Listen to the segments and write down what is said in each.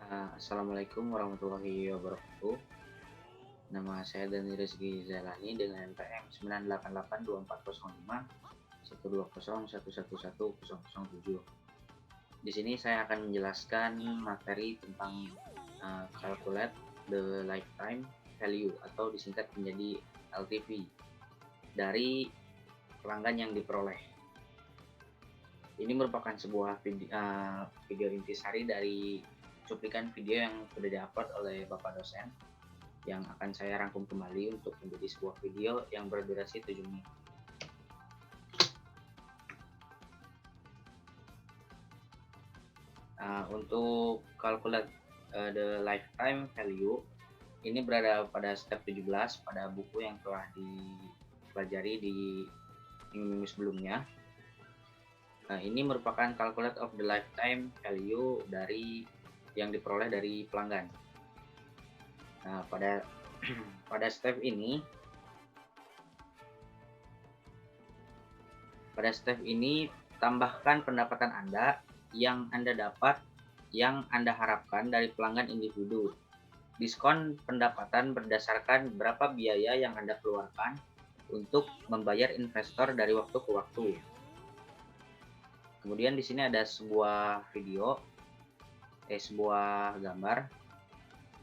Assalamualaikum warahmatullahi wabarakatuh. Nama saya Dani Rizky Zailani dengan NPM 9882405 12011111007. Di sini saya akan menjelaskan materi tentang calculate the lifetime value atau disingkat menjadi LTV dari pelanggan yang diperoleh. Ini merupakan sebuah video intisari dari cuplikan video yang sudah diupload oleh Bapak dosen yang akan saya rangkum kembali untuk menjadi sebuah video yang berdurasi 7 menit. Untuk calculate the lifetime value ini berada pada step 17 pada buku yang telah dipelajari di minggu sebelumnya. Ini merupakan calculate of the lifetime value dari yang diperoleh dari pelanggan. Pada step ini tambahkan pendapatan Anda yang Anda dapat yang Anda harapkan dari pelanggan individu. Diskon pendapatan berdasarkan berapa biaya yang Anda keluarkan untuk membayar investor dari waktu ke waktu. Kemudian di sini ada sebuah gambar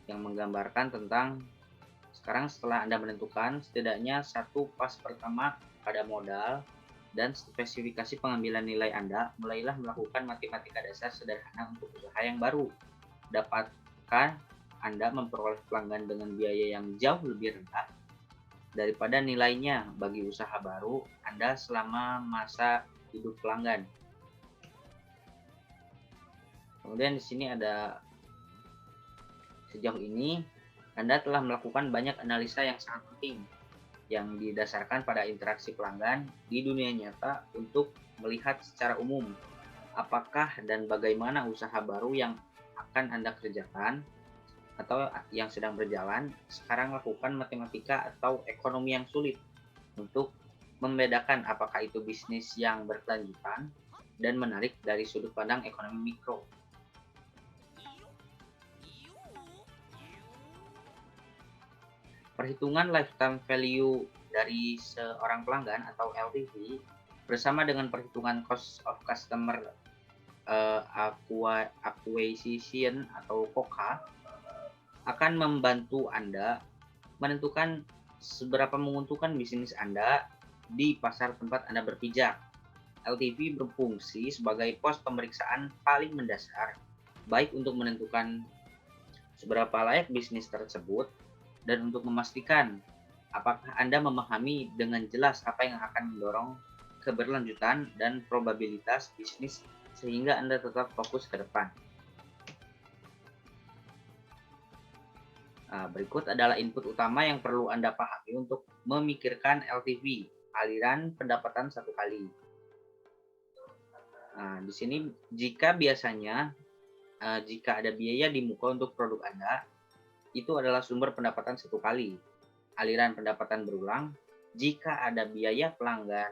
yang menggambarkan tentang sekarang setelah Anda menentukan setidaknya satu pas pertama pada modal dan spesifikasi pengambilan nilai Anda, mulailah melakukan matematika dasar sederhana untuk usaha yang baru. Dapatkan Anda memperoleh pelanggan dengan biaya yang jauh lebih rendah daripada nilainya bagi usaha baru Anda selama masa hidup pelanggan. Kemudian di sini ada sejauh ini Anda telah melakukan banyak analisa yang sangat penting yang didasarkan pada interaksi pelanggan di dunia nyata untuk melihat secara umum apakah dan bagaimana usaha baru yang akan Anda kerjakan atau yang sedang berjalan sekarang lakukan matematika atau ekonomi yang sulit untuk membedakan apakah itu bisnis yang berkelanjutan dan menarik dari sudut pandang ekonomi mikro. Perhitungan lifetime value dari seorang pelanggan atau LTV bersama dengan perhitungan cost of customer acquisition atau COCA akan membantu Anda menentukan seberapa menguntungkan bisnis Anda di pasar tempat Anda berpijak. LTV berfungsi sebagai pos pemeriksaan paling mendasar, baik untuk menentukan seberapa layak bisnis tersebut dan untuk memastikan apakah Anda memahami dengan jelas apa yang akan mendorong keberlanjutan dan probabilitas bisnis sehingga Anda tetap fokus ke depan. Berikut adalah input utama yang perlu Anda pahami untuk memikirkan LTV, aliran pendapatan satu kali. Di sini jika ada biaya di muka untuk produk Anda, itu adalah sumber pendapatan satu kali. Aliran pendapatan berulang jika ada biaya pelanggan,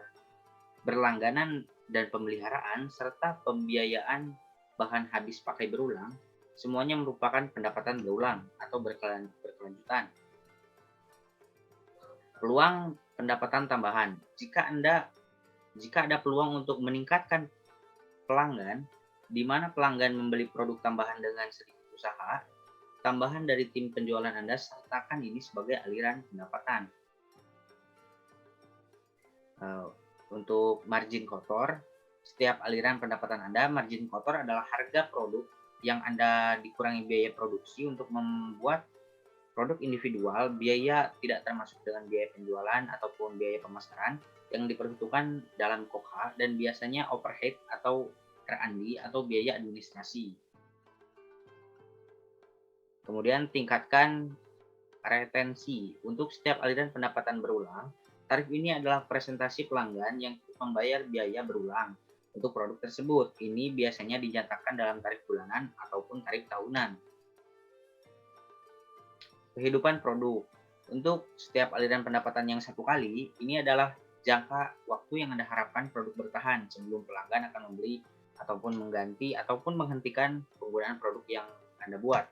berlangganan dan pemeliharaan serta pembiayaan bahan habis pakai berulang, semuanya merupakan pendapatan berulang atau berkelanjutan. Peluang pendapatan tambahan. Jika ada peluang untuk meningkatkan pelanggan, di mana pelanggan membeli produk tambahan dengan sedikit usaha, tambahan dari tim penjualan Anda sertakan ini sebagai aliran pendapatan. Untuk margin kotor, setiap aliran pendapatan Anda, margin kotor adalah harga produk yang Anda dikurangi biaya produksi untuk membuat produk individual, biaya tidak termasuk dengan biaya penjualan ataupun biaya pemasaran yang diperhitungkan dalam COCA dan biasanya overhead atau R&D atau biaya administrasi. Kemudian tingkatkan retensi. Untuk setiap aliran pendapatan berulang, tarif ini adalah presentasi pelanggan yang membayar biaya berulang untuk produk tersebut. Ini biasanya dinyatakan dalam tarif bulanan ataupun tarif tahunan. Kehidupan produk. Untuk setiap aliran pendapatan yang satu kali, ini adalah jangka waktu yang Anda harapkan produk bertahan sebelum pelanggan akan membeli ataupun mengganti ataupun menghentikan penggunaan produk yang Anda buat.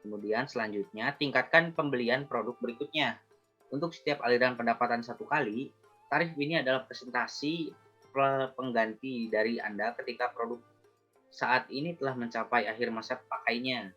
Kemudian selanjutnya, tingkatkan pembelian produk berikutnya. Untuk setiap aliran pendapatan satu kali, tarif ini adalah presentasi pengganti dari Anda ketika produk saat ini telah mencapai akhir masa pakainya.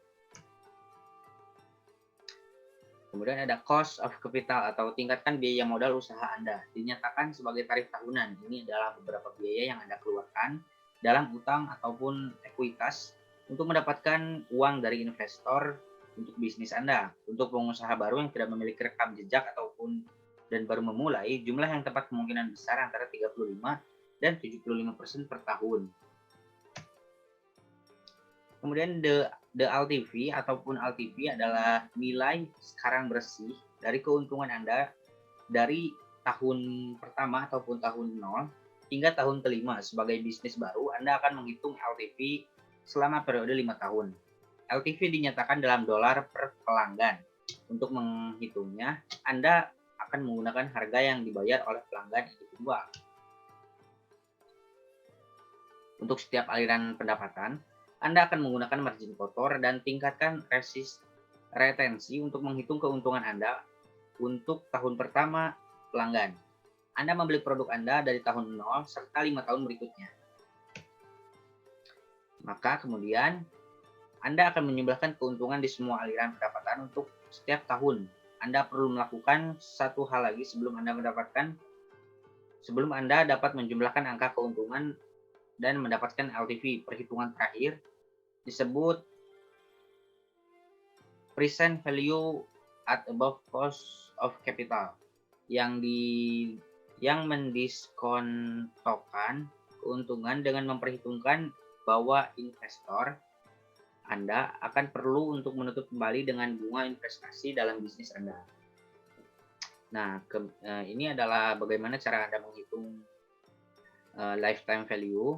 Kemudian ada cost of capital atau tingkatkan biaya modal usaha Anda. Dinyatakan sebagai tarif tahunan. Ini adalah beberapa biaya yang Anda keluarkan dalam utang ataupun ekuitas untuk mendapatkan uang dari investor untuk bisnis Anda. Untuk pengusaha baru yang tidak memiliki rekam jejak ataupun dan baru memulai, jumlah yang tepat kemungkinan besar antara 35 dan 75% per tahun. Kemudian the LTV ataupun LTV adalah nilai sekarang bersih dari keuntungan Anda dari tahun pertama ataupun tahun 0 hingga tahun kelima. Sebagai bisnis baru, Anda akan menghitung LTV selama periode 5 tahun. LTV dinyatakan dalam dolar per pelanggan. Untuk menghitungnya, Anda akan menggunakan harga yang dibayar oleh pelanggan individual. Untuk setiap aliran pendapatan, Anda akan menggunakan margin kotor dan tingkatkan retensi untuk menghitung keuntungan Anda untuk tahun pertama pelanggan. Anda membeli produk Anda dari tahun 0 serta 5 tahun berikutnya. Maka kemudian Anda akan menyumbangkan keuntungan di semua aliran pendapatan untuk setiap tahun. Anda perlu melakukan satu hal lagi sebelum Anda dapat menjumlahkan angka keuntungan dan mendapatkan LTV. Perhitungan terakhir disebut present value at above cost of capital yang mendiskontokan keuntungan dengan memperhitungkan bahwa investor Anda akan perlu untuk menutup kembali dengan bunga investasi dalam bisnis Anda. Nah, ini adalah bagaimana cara Anda menghitung lifetime value.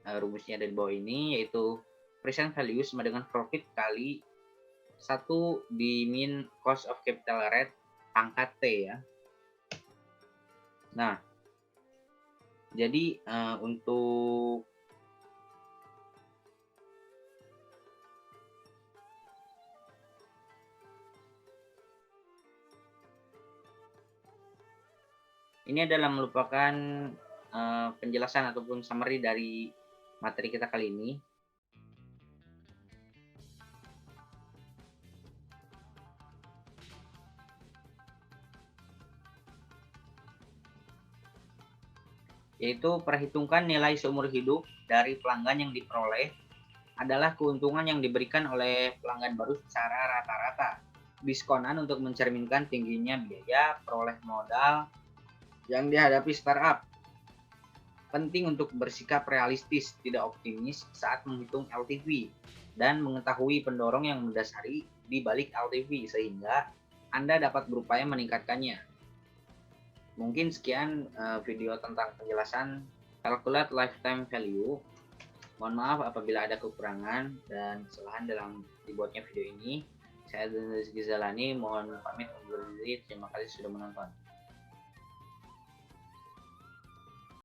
Rumusnya ada di bawah ini, yaitu present value sama dengan profit kali 1 di min cost of capital rate pangkat T ya. Nah, jadi untuk ini adalah merupakan penjelasan ataupun summary dari materi kita kali ini. Yaitu perhitungkan nilai seumur hidup dari pelanggan yang diperoleh adalah keuntungan yang diberikan oleh pelanggan baru secara rata-rata. Diskonan untuk mencerminkan tingginya biaya peroleh modal yang dihadapi startup. Penting untuk bersikap realistis, tidak optimis saat menghitung LTV dan mengetahui pendorong yang mendasari di balik LTV sehingga Anda dapat berupaya meningkatkannya. Mungkin sekian video tentang penjelasan calculate lifetime value. Mohon maaf apabila ada kekurangan dan kesalahan dalam dibuatnya video ini. Saya Denis Gizalani, mohon pamit undur diri. Terima kasih sudah menonton.